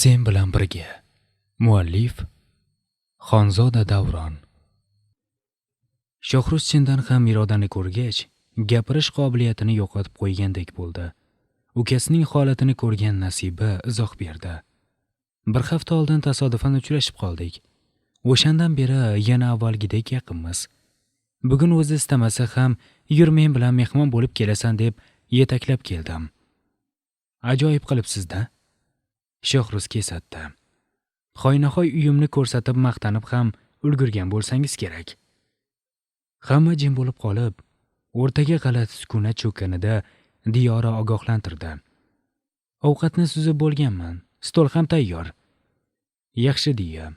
Sen bilan birga. Muallif Xonzoda Davron. Shohruz chindan ham Irodani ko'rgach, gapirish qobiliyatini yo'qotib qo'ygandek bo'ldi. Ukasining holatini ko'rgan Nasiba izoh berdi. Bir hafta oldin tasodifan uchrashib qoldik. O'shandan beri yana avvalgidek yaqinmiz. Bugun o'zi istamasa ham yur men bilan mehmon bo'lib kelasan deb yetaklab keldim. Ajoyib qilibsiz-da. Shohruz kesatdi. Hoynahoy uyimni ko'rsatib maqtanib ham ulgurgan bo'lsangiz kerak. Hamma jim bo'lib qolib, o'rtaga g'alati sukunat cho'kkanida Diyora ogohlantirdi. Ovqatni suzib bo'lganman, stol ham tayyor. Yaxshi Diya.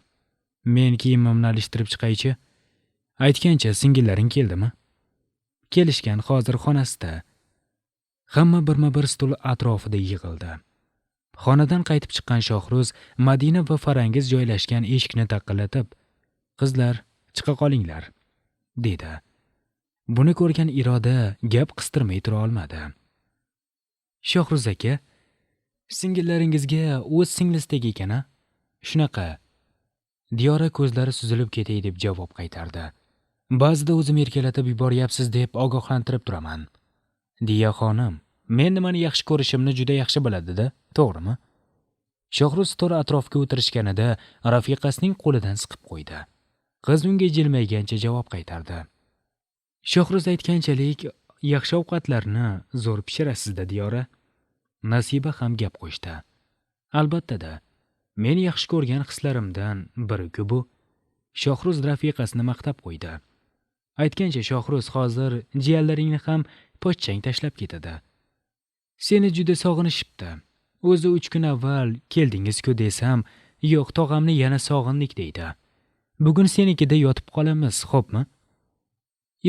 Men kiyimimni alishtirib chiqaychi. Aytgancha singillaring keldimi? Kelishgan, hozir xonasida. Hamma birma-bir stol atrofida yig'ildi. Xonadan qaytib chiqqan Shohruz Madina va Farangiz joylashgan eshikni taqillatib, "Qizlar, chiqa qolinglar", dedi. Buni ko'rgan Iroda gap qistirmay tura olmadi. "Shohruz aka, singillaringizga o'z singlisidek ekan-a? Shunaqa." Diyora ko'zlari suzilib ketay deb javob qaytardi. "Ba'zida o'zim erkalatib yuboryapsiz deb ogohlantirib turaman. Diya xonim, men nimani yaxshi ko'rishimni juda yaxshi biladi-da, to'g'rimi?" Shohruz stol atrofiga o'tirishganida rafiqasining qo'lidan siqib qo'ydi. Qiz unga jilmaygancha javob qaytardi. "Shohruz aytganchalik yaxshi ovqatlarni zo'r pishirasiz-da, Diyora." Nasiba ham gap qo'shdi. "Albatta-da. Men yaxshi ko'rgan hislarimdan biri-ku bu." Shohruz rafiqasini maqtab qo'ydi. "Aytgancha Shohruz hozir jiyanlaringni ham pochchang tashlab ketadi. Seni juda sog'inishibdi. O'zi 3 kun avval keldingiz-ku desam, yo'q, tog'amni yana sog'indik deydi. Bugun senikida yotib qolamiz, xo'pmi?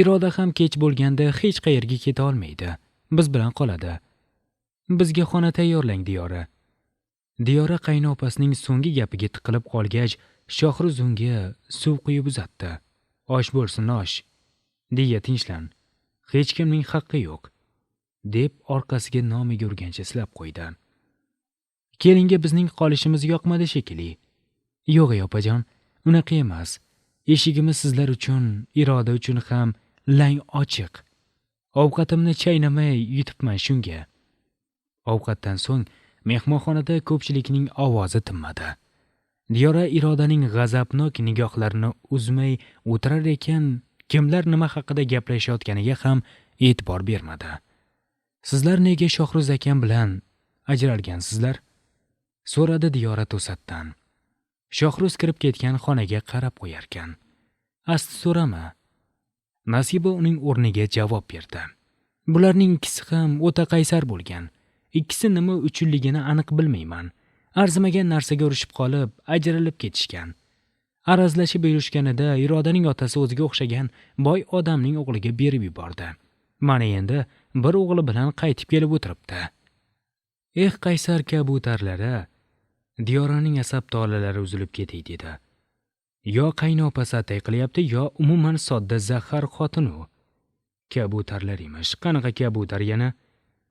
Iroda ham kech bo'lganda hech qayerga keta olmaydi. Biz bilan qoladi. Bizga xona tayyorlang, Diyora." Diyora qaynopasining so'nggi gapiga tiqilib qolgach, Shohruz unga suv quyib uzatdi. "Osh bo'lsin, osh. Diya, tinchlan. Hech kimning haqqi yo'q", deb orqasiga nomiga urgancha silab qo'ydi. "Kelinga bizning qolishimiz yoqmadi shekilli." "Yo'q, opajon, unaqa emas. Eshigimiz sizlar uchun, Iroda uchun ham lang ochiq. Ovqatimni chaynamay yutibman shunga." Ovqatdan so'ng mehmonxonada ko'pchilikning ovozi tinmadi. Diyora Irodaning g'azabnok nigohlarini uzmay o'tirar ekan, kimlar nima haqida gaplashayotganiga ham e'tibor bermadi. "Sizlar nega Shohruz akam bilan ajralgansizlar?" so'radi Diyora to'satdan. Shohruz kirib ketgan xonaga qarab qo'yarkan. "Asti so'rama." Nasiba uning o'rniga javob berdi. "Bularning ikkisi ham o'ta qaysar bo'lgan. Ikkisi nima uchunligini aniq bilmayman. Arzimagan narsaga urishib qolib, ajralib ketishgan. Arazlashib yurishganida Irodaning otasi o'ziga o'xshagan boy odamning o'g'liga berib yubordi. Mana endi bir o'g'li bilan qaytib kelib o'tiribdi. Eh, qaysar kabutarlari." Diyoraning asab tolalari uzilib ketay dedi. Yo qaynopasi atay qilyapti, yo umuman sodda zahar xotin u. Kabutarlar emish. Qanaqa kabutar yana?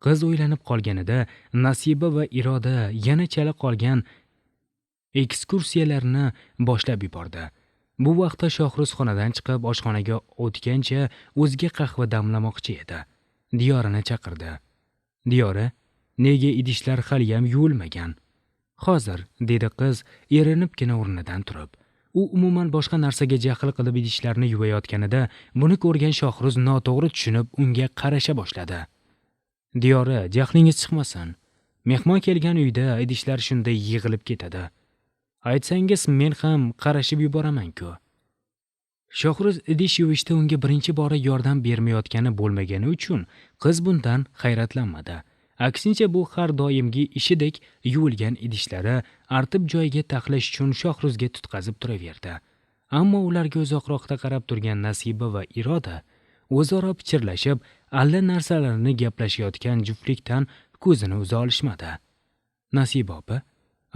Qiz o'ylanib qolganida Nasiba va Iroda yana chala qolgan ekskursiyalarni boshlab yubordi. Bu vaqtda Shohruz xonadan chiqib oshxonaga o'tgancha o'ziga qahva damlamoqchi edi. Diyorani chaqirdi. "Diyora, nega idishlar hali ham yuvilmagan?" "Hozir", dedi qiz erinibgina o'rnidan turib. U umuman boshqa narsaga jahl qilib idishlarni yuvayotganida buni ko'rgan Shohruz noto'g'ri tushunib unga qarasha boshladi. "Diyora, jahlingiz chiqmasin. Mehmon kelgan uyda idishlar shunday yig'ilib ketadi. Aytsangiz men ham qarashib yuboraman-ku." Shohruz idish yuvishda unga birinchi bora yordam bermayotgani bo'lmagani uchun qiz bundan hayratlanmadi. Aksincha bu har doimgi ishidek yuvilgan idishlari artib joyiga taxlash uchun Shohruzga tutqazib turaverdi. Ammo ularga uzoqroqda qarab turgan Nasiba va Iroda o'zaro pichirlashib, alla narsalarni gaplashayotgan juftlikdan ko'zini uza olishmadi. "Nasiba opa,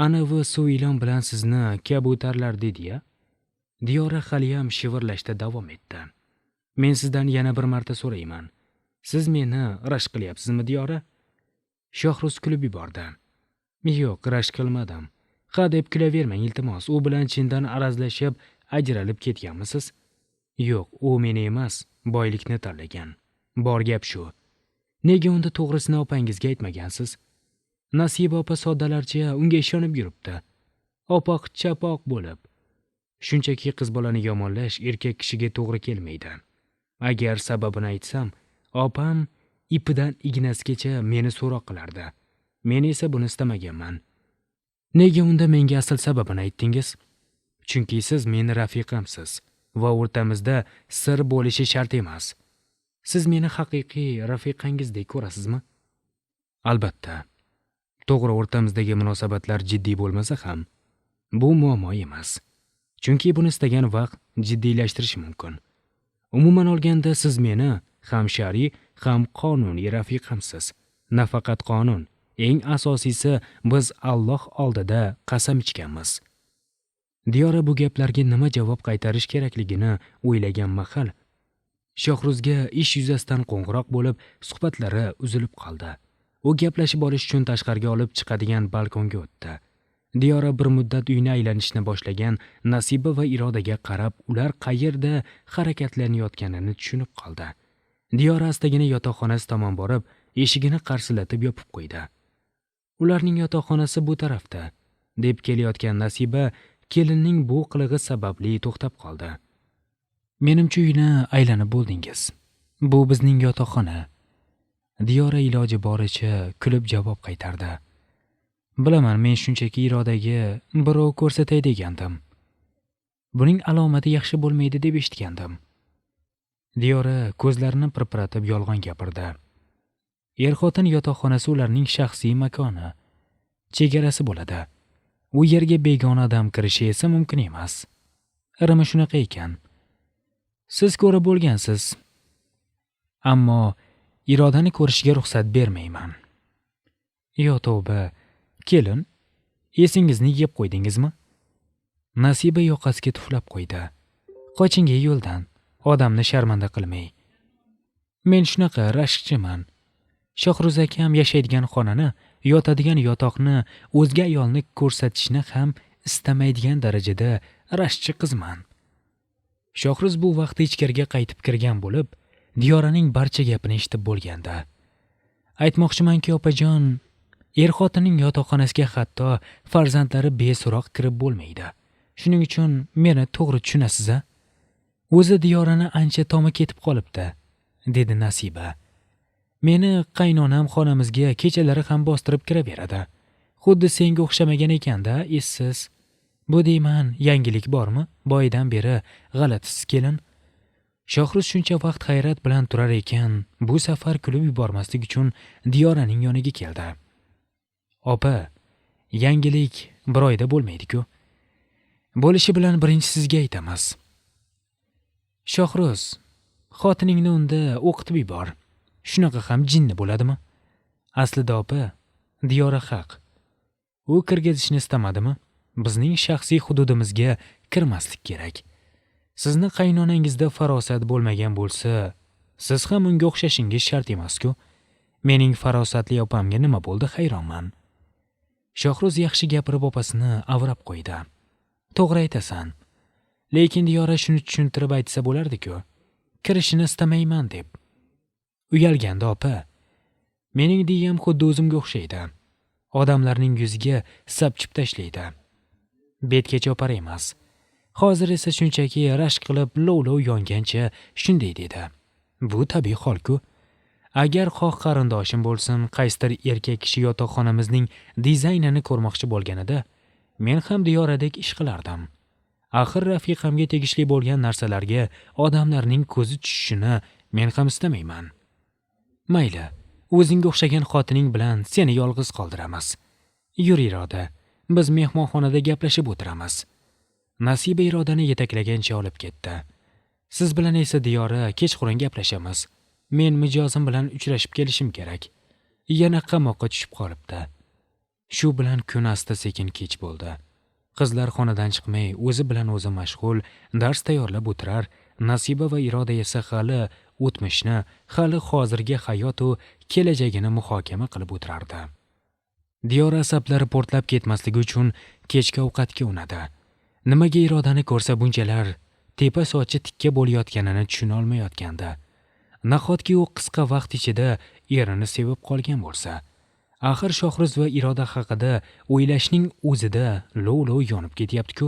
anavi suvilon bilan sizni kabutarlar dedi-ya?" Diyora haliyam shivirlashda davom etdi. "Men sizdan yana bir marta so'rayman. Siz meni rashk qilyapsizmi, Diyora?" Shohruz kulib yubordi. "Yo'q, rashk qilmadim. Ha deb kulavermang iltimos. U bilan chindan arazlashib, ajralib ketganmisiz? Yo'q, u meni emas, boylikni tanlagan. Bor gap shu. Nega unda to'g'risini opangizga aytmagansiz? Nasiba opa soddalarcha unga ishonib yuribdi. Opoq chapoq bo'lib. Shunchaki qiz bolani yomonlash erkak kishiga to'g'ri kelmaydi. Agar sababini aytsam, opam ipidan ignasigacha meni so'roq qilardi. Men esa buni istamaganman. Nega unda menga asl sababini aytdingiz? Chunki siz meni rafiqamsiz va o'rtamizda sir bo'lishi shart emas. Siz meni haqiqiy rafiqangizdek ko'rasizmi? Albatta. To'g'ri, o'rtamizdagi munosabatlar jiddiy bo'lmasa ham, bu muammo emas. Chunki buni istagan vaqt jiddiylashtirish mumkin. Umuman olganda siz meni ham shar'iy, ham qonuniy rafiqamsiz. Nafaqat qonun, eng asosiysi biz Alloh oldida qasam ichganmiz. Diyora bu gaplarga nima javob qaytarish kerakligini o'ylagan mahal Shohruzga ish yuzasidan qo'ng'iroq bo'lib, suhbatlari uzilib qoldi. U gaplashib olish uchun tashqariga olib chiqadigan balkonga o'tdi. Diyora bir muddat uyni aylanishni boshlagan Nasiba va Irodaga qarab, ular qayerda harakatlanayotganini tushunib qoldi. Diyora astagina yotoqxonasi tomon borib, eshigini qarsillatib yopib qo'ydi. Ularning yotoqxonasi bu tarafda, deb kelayotgan Nasiba kelinning bu qilig'i sababli to'xtab qoldi. Menimcha uyni aylanib bo'ldingiz. Bu bizning yotoqxona. Diyora iloji boricha kulib javob qaytardi. Bilaman, men shunchaki Irodaga birov ko'rsatay degandim. Buning alomati yaxshi bo'lmaydi deb eshitgandim. Diyora ko'zlarini pirpiratib yolg'on gapirdi. Er-xotin yotoqxonasi ularning shaxsiy makoni, chegarasi bo'ladi. U yerga begona odam kirishi esa mumkin emas. Irimi shunaqa ekan. Siz ko'rib bo'lgansiz. Ammo Irodani ko'rishga ruxsat bermayman. Yo tavba, kelin, esingizni yeb qo'ydingizmi? Nasiba yoqasiga tuflab qo'ydi. Qochinga yo'ldan, odamni sharmanda qilmay. Men shunaqa rashkchiman. Shohruz akam yashaydigan xonani, yotadigan yotoqni o'zga ayolni ko'rsatishni ham istamaydigan darajada rashkchi qizman. Shohruz bu vaqtda ichkariga qaytib kirgan bo'lib, Diyoraning barcha gapini eshitib bo'lganda. Aytmoqchimanki, opajon, er-xotinning yotoqxonasiga hatto farzandlari beso'roq kirib bo'lmaydi. Shuning uchun meni to'g'ri tushunasiz-a? O'zi Diyorani ancha tomi ketib qolibdi, dedi Nasiba. Meni qaynonam xonamizga kechalari ham bostirib kiraveradi. Xuddi senga o'xshamagan ekanda, essiz. Bu deyman, yangilik bormi? Boydan beri g'alatisiz kelin. Shohruz shuncha vaqt hayrat bilan turar ekan, bu safar kulib yubormaslik uchun Diyoraning yoniga keldi. Opa, yangilik bir oyda bo'lmaydi-ku. Bo'lishi bilan birinchi sizga aytamiz. Shohruz, xotiningni unda o'qitib yubor. Shunaqa ham jinni bo'ladimi? Aslida opa, Diyora haq. U kirgizishni istamadimi? Bizning shaxsiy hududimizga kirmaslik kerak. Sizni qaynonangizda farosat bo'lmagan bo'lsa, siz ham unga o'xshashingiz shart emas-ku. Mening farosatli opamga nima bo'ldi, hayronman. Shohruz yaxshi gapirib opasini avrab qo'ydi. To'g'ri aytasan. Lekin Diyora shuni tushuntirib aytsa bo'lardi-ku. Kirishini istamayman deb. Uyalganda opa. Mening diyam xuddi o'zimga o'xshaydi. Odamlarning yuziga sapchib tashlaydi. Betga chopar emas. Hozir esa shunchaki rashk qilib lovlov yongancha shunday dedi. Bu tabiiy hol-ku. Agar xoh qarindoshim bo'lsin, qaysidir erkak kishi yotoqxonamizning dizaynini ko'rmoqchi bo'lganida, men ham Diyoradek ish qilardim. Axir rafiqamga tegishli bo'lgan narsalarga odamlarning ko'zi tushishini men ham istamayman. Mayli, o'zingga o'xshagan xotining bilan seni yolg'iz qoldiramiz. Yur Iroda, biz mehmonxonada gaplashib o'tiramiz. Nasiba Irodani yetaklagancha olib ketdi. Siz bilan esa Diyora kechqurun gaplashamiz. Men mijozim bilan uchrashib kelishim kerak. Yana qamoqqa tushib qolibdi. Shu bilan kun asta-sekin kech bo'ldi. Qizlar xonadan chiqmay, o'zi bilan o'zi mashg'ul, dars tayyorlab o'tirar. Nasiba va Iroda esa hali o'tmishni, hali hozirgi hayot va kelajagini muhokama qilib o'tirardi. Diyora asablari portlab ketmasligi uchun kechki ovqatga unadi. Nimaga Irodani ko'rsa bunchalar tepa sochi tikka bo'layotganini tushuna olmayotgandi. Nahotki u qisqa vaqt ichida erini sevib qolgan bo'lsa? Axir Shohruz va Iroda haqida o'ylashning o'zida lov-lov yonib ketyapti-ku.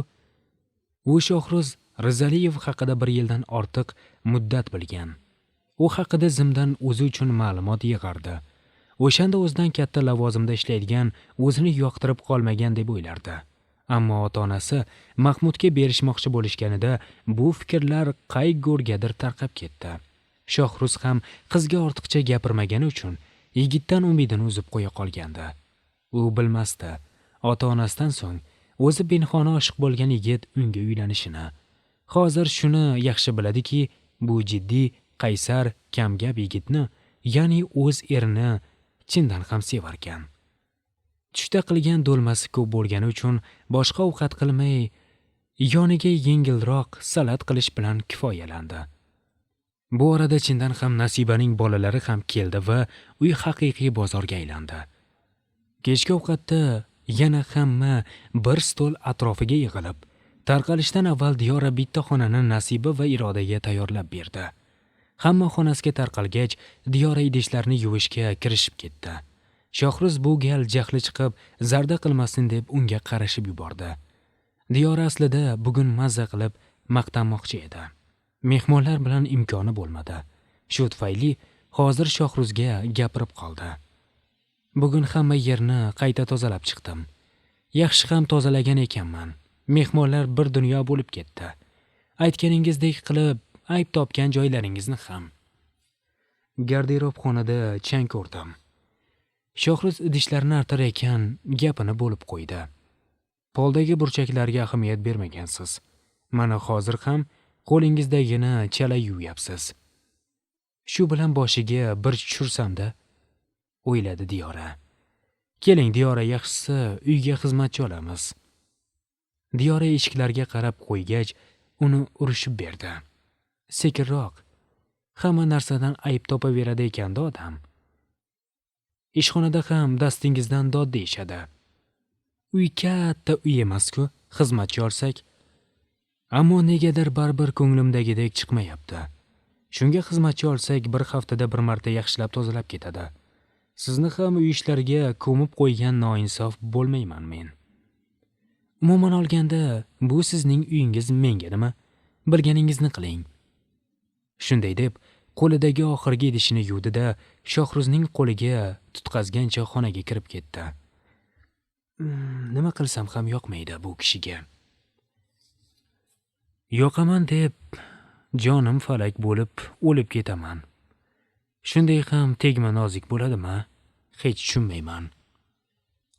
U Shohruz Rizaliyev haqida 1 yildan ortiq muddat bilgan. U haqida zimdan o'zi uchun ma'lumot yig'ardi. O'shanda o'zidan katta lavozimda ishlaydigan, o'zini yoqtirib qolmagan deb o'ylardi. Ammo ota-onasi Mahmudga berishmoqchi bo'lishganida bu fikrlar qay go'rgadir tarqab ketdi. Shohruz ham qizga ortiqcha gapirmagani uchun yigitdan umidini uzib qo'ya qolgandi. U bilmasdi, ota-onasidan so'ng o'zi pinhona oshiq bo'lgan yigit unga uylanishini. Hozir shuni yaxshi biladiki, bu jiddiy, qaysar, kamgap yigitni, ya'ni o'z erini chindan ham sevar ekan. Tushda qilgan do'lmasi ko'p bo'lgani uchun boshqa ovqat qilmay, yoniga yengilroq salat qilish bilan kifoyalandi. Bu orada chindan ham Nasibaning bolalari ham keldi va uy haqiqiy bozorga aylandi. Kechki ovqatda yana hamma bir stol atrofiga yig'ilib, tarqalishdan avval Diyora bitta xonani Nasiba va Irodaga tayyorlab berdi. Hamma xonasiga tarqalgach, Diyora idishlarni yuvishga kirishib ketdi. Shohruz bu gal jahli chiqib, zarda qilmasin deb unga qarashib yubordi. Diyora aslida bugun mazza qilib maqtanmoqchi edi. Mehmonlar bilan imkoni bo'lmadi. Shu tufayli hozir Shohruzga gapirib qoldi. Bugun hamma yerni qayta tozalab chiqdim. Yaxshi ham tozalagan ekanman. Mehmonlar bir dunyo bo'lib ketdi. Aytganingizdek qilib ayb topgan joylaringizni ham. Garderob xonada chang ko'rdim. Shohruz idishlarni artar ekan, gapini bo'lib qo'ydi. Poldagi burchaklarga ahamiyat bermagansiz. Mana hozir ham qo'lingizdagini chala yuvyapsiz. Shu bilan boshiga bir tushirsam-da, o'yladi Diyora. Keling Diyora, yaxshisi uyga xizmatchi olamiz. Diyora eshiklarga qarab qo'ygach, uni urishib berdi. Sekinroq. Hamma narsadan ayb topaveradi ekanda odam. Ishxonada ham dastingizdan dod deyishadi. Uy katta uy emas-ku, xizmatchi olsak. Ammo negadir baribir ko'nglimdagidek chiqmayapti. Shunga xizmatchi olsak, bir haftada bir marta yaxshilab tozalab ketadi. Sizni ham uy ishlariga ko'mib qo'ygan noinsof bo'lmayman men. Umuman olganda, bu sizning uyingiz menga nima? Bilganingizni qiling. Shunday deb, qo'lidagi oxirgi idishini yuvdi-da, Shohruzning qo'liga tutqazgancha xonaga kirib ketdi. Nima qilsam ham yoqmaydi bu kishiga. Yoqaman deb jonim falak bo'lib o'lib ketaman. Shunday ham tegma nozik bo'ladimi? Hech tushunmayman.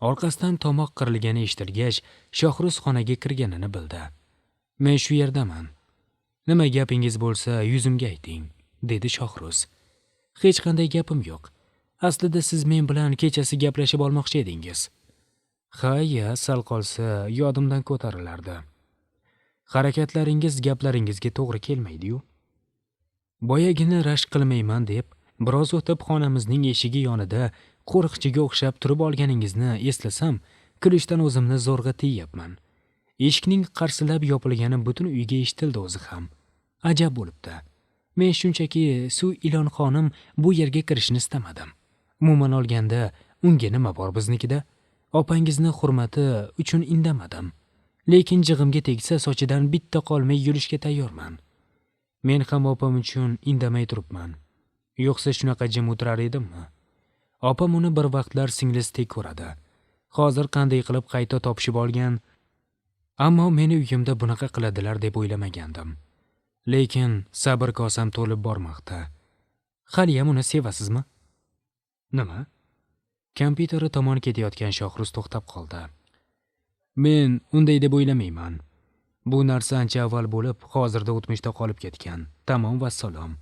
Orqasidan tomoq qirilgani eshitilgach, Shohruz xonaga kirganini bildi. Men shu yerdaman. Nima gapingiz bo'lsa, yuzimga ayting, dedi Shohruz. Hech qanday gapim yo'q. Aslida siz men bilan kechasi gaplashib olmoqchi edingiz. Ha, sal qolsa yodimdan ko'tarilardi. Harakatlaringiz gaplaringizga to'g'ri kelmaydi-yu. Boyagini rashk qilmayman deb, biroz o'tib xonamizning eshigi yonida qo'riqchiga o'xshab turib olganingizni eslasam, kulishdan o'zimni zo'rg'a tiyapman. Eshikning qarsilab yopilgani butun uyga eshitildi o'zi ham. Ajab bo'libdi. Men shunchaki suv ilon xonim bu yerga kirishni istamadim. Umuman olganda, unga nima bor biznikida? Opangizni hurmati uchun indamadim. Lekin jig'imga tegsa sochidan bitta qolmay yurishga tayyorman. Men ham opam uchun indamay turibman. Yo'qsa shunaqa jim o'tirar edimmi? Opam uni bir vaqtlar singlisidek ko'radi. Hozir qanday qilib qayta topishib olgan? Ammo meni uyimda bunaqa qiladilar deb o'ylamagandim. Lekin sabr kosam to'lib bormoqda. Haliyam uni sevasizmi? Nima? Kompyuteri tomon ketayotgan Shohruz to'xtab qoldi. Men unday deb o'ylamayman. Bu narsa ancha avval bo'lib, hozirda o'tmishda qolib ketgan. Tamom va salom.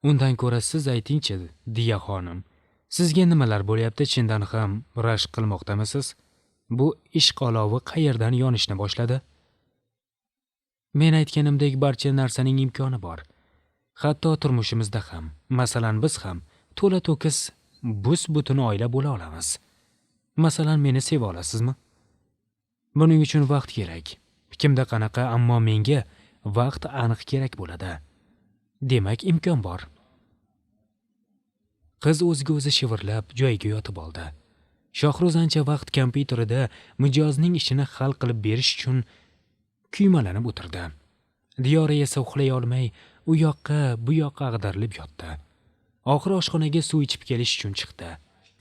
Undan ko'ra siz aytingchi, Diya xonim. Sizga nimalar bo'lyapti, chindan ham rashk qilmoqdamisiz? Bu ishq olovi qayerdan yonishni boshladi? Men aytganimdek barcha narsaning imkoni bor. Hatto turmushimizda ham, masalan biz ham to'la to'kis bus butun oila bo'la olamiz. Masalan meni seva olasizmi? Buning uchun vaqt kerak. Kimda qanaqa, ammo menga vaqt aniq kerak bo'ladi. Demak, imkon bor. Qiz o'ziga o'zi shivirlab joyiga yotib oldi. Shohruz ancha vaqt kompyuterida mijozning ishini hal qilib berish uchun kuymalanib o'tirdi. Diyora esa uxlay olmay u yoqqa bu yoqqa ag'darilib yotdi. Oxiri oshxonaga suv ichib kelish uchun chiqdi.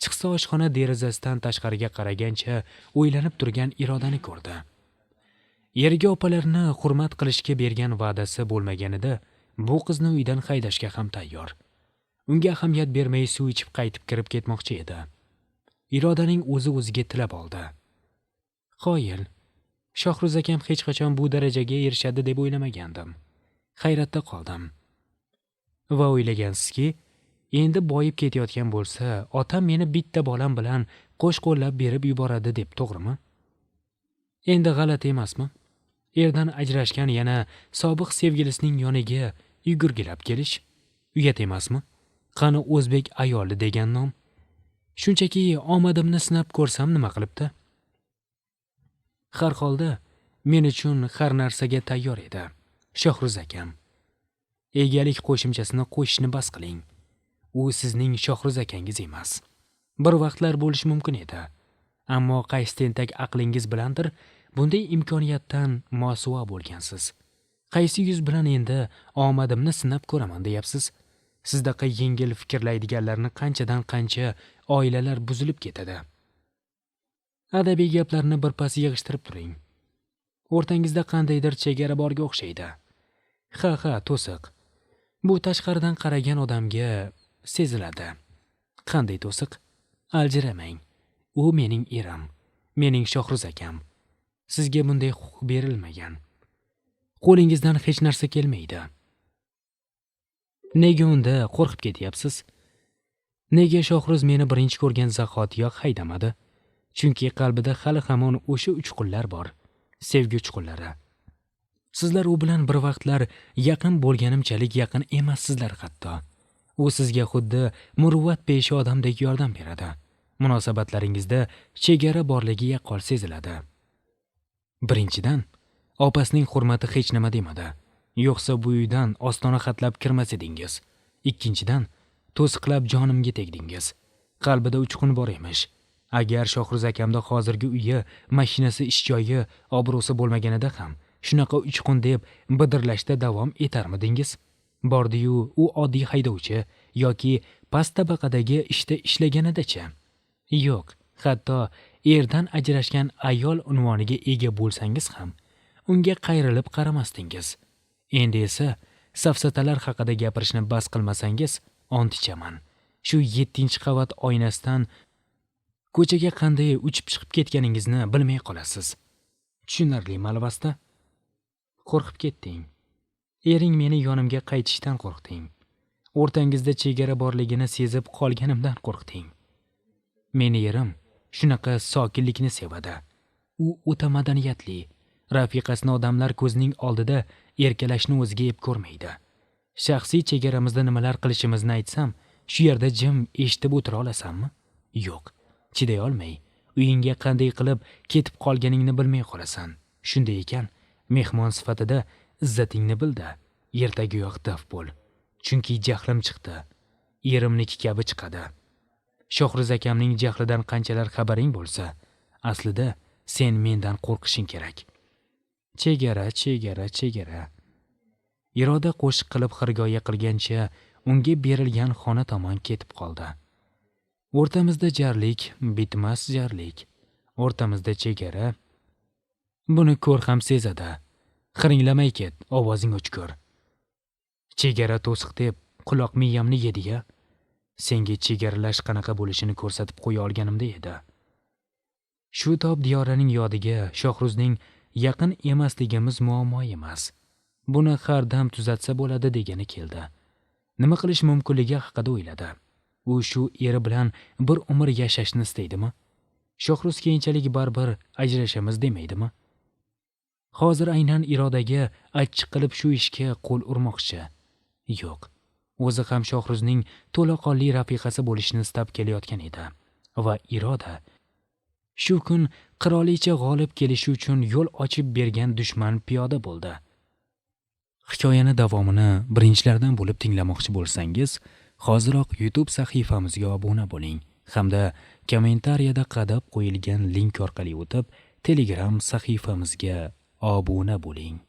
Chiqsa oshxona derazasidan tashqariga qaragancha o'ylanib turgan Irodani ko'rdi. Eriga opalarini hurmat qilishga bergan va'dasi bo'lmaganida bu qizni uydan haydashga ham tayyor. Unga ahamiyat bermay suv ichib qaytib kirib ketmoqchi edi. Irodaning o'zi-o'ziga tilab oldi. Qoyil, Shohruz akam hech qachon bu darajaga erishadi deb o'ylamagandim. Hayratda qoldim. Va o'ylagansizki, endi boyib ketayotgan bo'lsa, otam meni bitta bolam bilan qo'sh-qo'llab berib yuboradi deb to'g'rimi? Endi g'alati emasmi? Erdan ajrashgan yana sobiq sevgilisining yoniga yugurgilab kelish uyat emasmi? Qani o'zbek ayoli degan nom? Shunchaki omadimni sinab ko'rsam nima qilibdi? Har holda men uchun har narsaga tayyor edi. Shohruz akam. Egalik qo'shimchasini qo'shishni bas qiling. U sizning Shohruz akangiz emas. Bir vaqtlar bo'lishi mumkin edi. Ammo qaysi tentak aqlingiz bilandir bunday imkoniyatdan mosuvo bo'lgansiz. Qaysi yuz bilan endi omadimni sinab ko'raman deyapsiz? Sizdaqa yengil fikrlaydiganlarni qanchadan qancha oilalar buzilib ketadi. Adabiy gaplarni birpas yig'ishtirib turing. O'rtangizda qandaydir chegara borga o'xshaydi. Ha, to'siq. Bu tashqaridan qaragan odamga seziladi. Qanday to'siq? Aljiramang. U mening erim, mening Shohruz akam. Sizga bunday huquq berilmagan. Qo'lingizdan hech narsa kelmaydi. Nega unda qo'rqib ketyapsiz? Nega Shohruz meni birinchi ko'rgan zahotiyoq haydamadi? Chunki qalbida hali hamon o'sha uchqunlar bor, sevgi uchqunlari. Sizlar u bilan bir vaqtlar yaqin bo'lganimchalik yaqin emassizlar hatto. U sizga xuddi muruvvat peshi odamdek yordam beradi. Munosabatlaringizda chegara borligi yaqqol seziladi. Birinchidan, opasining hurmati hech nima demadi. Yo'qsa bu uydan ostona xatlab kirmas edingiz. Ikkinchidan, to'siqlab jonimga tegdingiz. Qalbida uchqun bor emish. Agar Shohruz akamda hozirgi uyi, mashinasi, ish joyi, obro'si bo'lmaganida ham shunaqa uchqun deb bidirlashda davom etarmidingiz? Bordi-yu, u oddiy haydovchi yoki past tabaqadagi ishda ishlaganida-chi? Yo'q, hatto erdan ajrashgan ayol unvoniga ega bo'lsangiz ham unga qayrilib qaramasdingiz. Endi esa safsatalar haqida gapirishni bas qilmasangiz, ont ichaman. Shu 7-qavat oynasidan ko'chaga qanday uchib chiqib ketganingizni bilmay qolasiz. Tushunarli malvasta. Qo'rqib ketding. Ering meni yonimga qaytishdan qo'rqding. O'rtangizda chegara borligini sezib qolganimdan qo'rqding. Meni erim shunaqa sokinlikni sevadi. U o'ta madaniyatli. Rafiqasini odamlar ko'zining oldida erkalashni o'ziga ep ko'rmaydi. Shaxsiy chegaramizda nimalar qilishimizni aytsam, shu yerda jim eshitib o'tira olasanmi? Yo'q. Chiday olmay, uyingga qanday qilib ketib qolganingni bilmay qolasan. Shunday ekan, mehmon sifatida izzatingni bil-da, ertaga-yoq daf bo'l. Chunki jahlim chiqdi. Erimniki kabi chiqadi. Shohruz akamning jahlidan qanchalar xabaring bo'lsa, aslida sen mendan qo'rqishing kerak. Chegara. Iroda qo'shiq qilib xirgoyi qilgancha unga berilgan xona tomon ketib qoldi. O'rtamizda jarlik, bitmas jarlik. O'rtamizda chegara. Buni ko'r ham sezadi. Xiringlamay ket, ovozing o'chgur. Chegara to'siq deb quloq miyamni yedi-ya. Senga chegaralash qanaqa bo'lishini ko'rsatib qo'ya olganimda edi. Shu tob Diyoraning yodiga Shohruzning yaqin emasligimiz muammo emas. Buni har dam tuzatsa bo'ladi degani keldi. Nima qilish mumkinligi haqida o'yladi. U shu eri bilan bir umr yashashni istaydimi? Shohruz keyinchalik baribir ajrashamiz demaydimi? Hozir aynan Irodaga achchiq qilib shu ishga qo'l urmoqchi. Yo'q. O'zi ham Shohruzning to'laqonli rafiqasi bo'lishni istab kelayotgan edi va Iroda Shu kun qirolicha g'olib kelishi uchun yo'l ochib bergan dushman piyoda bo'ldi. Hikoyani davomini birinchilardan bo'lib tinglamoqchi bo'lsangiz, hoziroq YouTube sahifamizga obuna bo'ling hamda kommentariyada qadab qo'yilgan link orqali o'tib, Telegram sahifamizga obuna bo'ling.